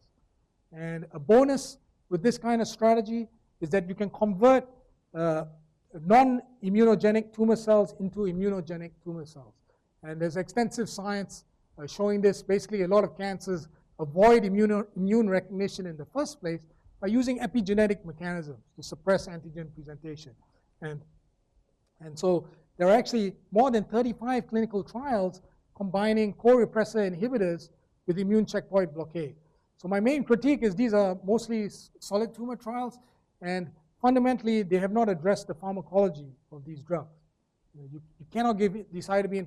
And a bonus with this kind of strategy is that you can convert non-immunogenic tumor cells into immunogenic tumor cells. And there's extensive science showing this. Basically, a lot of cancers avoid immune recognition in the first place by using epigenetic mechanisms to suppress antigen presentation. And so there are actually more than 35 clinical trials combining co-repressor inhibitors with immune checkpoint blockade. So my main critique is these are mostly solid tumor trials, and fundamentally they have not addressed the pharmacology of these drugs. You cannot give decitabine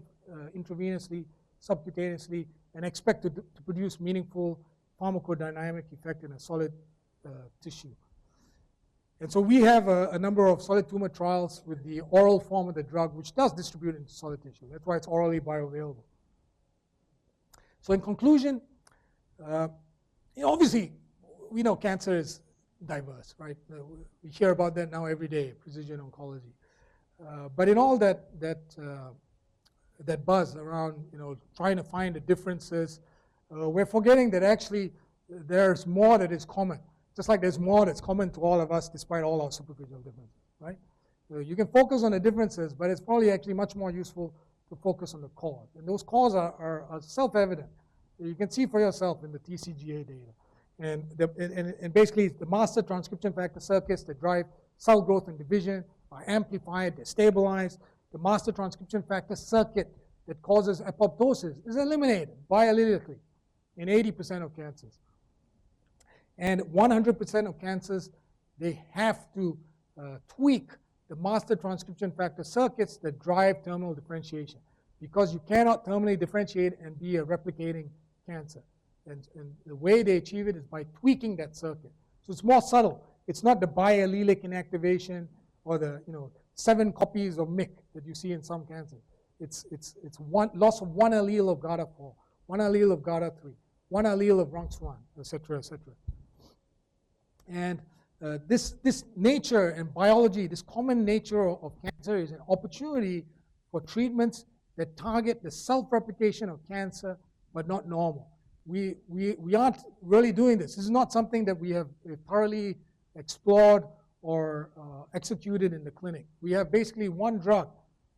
intravenously, subcutaneously, and expect to produce meaningful pharmacodynamic effect in a solid tissue. And so we have a number of solid tumor trials with the oral form of the drug, which does distribute into solid tissue. That's why it's orally bioavailable. So in conclusion, obviously, we know cancer is diverse, right? We hear about that now every day, precision oncology. But in all that buzz around, trying to find the differences, we're forgetting that actually there's more that is common. Just like there's more that's common to all of us despite all our superficial differences, right? So you can focus on the differences, but it's probably actually much more useful to focus on the cause. And those causes are self-evident. You can see for yourself in the TCGA data. And basically, the master transcription factor circuits that drive cell growth and division are amplified, they're stabilized. The master transcription factor circuit that causes apoptosis is eliminated biallelically in 80% of cancers. And 100% of cancers, they have to tweak the master transcription factor circuits that drive terminal differentiation, because you cannot terminally differentiate and be a replicating cancer. And the way they achieve it is by tweaking that circuit. So it's more subtle. It's not the biallelic inactivation or the 7 copies of MYC that you see in some cancers. It's one loss of one allele of GATA4, one allele of GATA3, one allele of RUNX1, etc., etc. And this nature and biology, this common nature of cancer, is an opportunity for treatments that target the self-replication of cancer, but not normal. We aren't really doing this. This is not something that we have thoroughly explored or executed in the clinic. We have basically one drug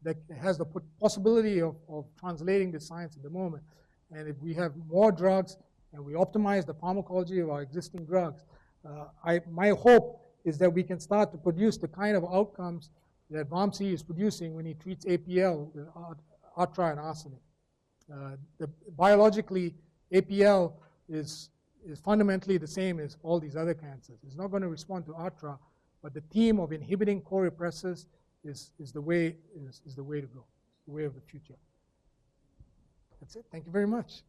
that has the possibility of translating the science at the moment. And if we have more drugs and we optimize the pharmacology of our existing drugs, my hope is that we can start to produce the kind of outcomes that Vamsi is producing when he treats APL with ATRA and arsenic. Biologically, APL is fundamentally the same as all these other cancers. It's not going to respond to ATRA, but the theme of inhibiting co-repressors is the way to go, the way of the future. That's it. Thank you very much.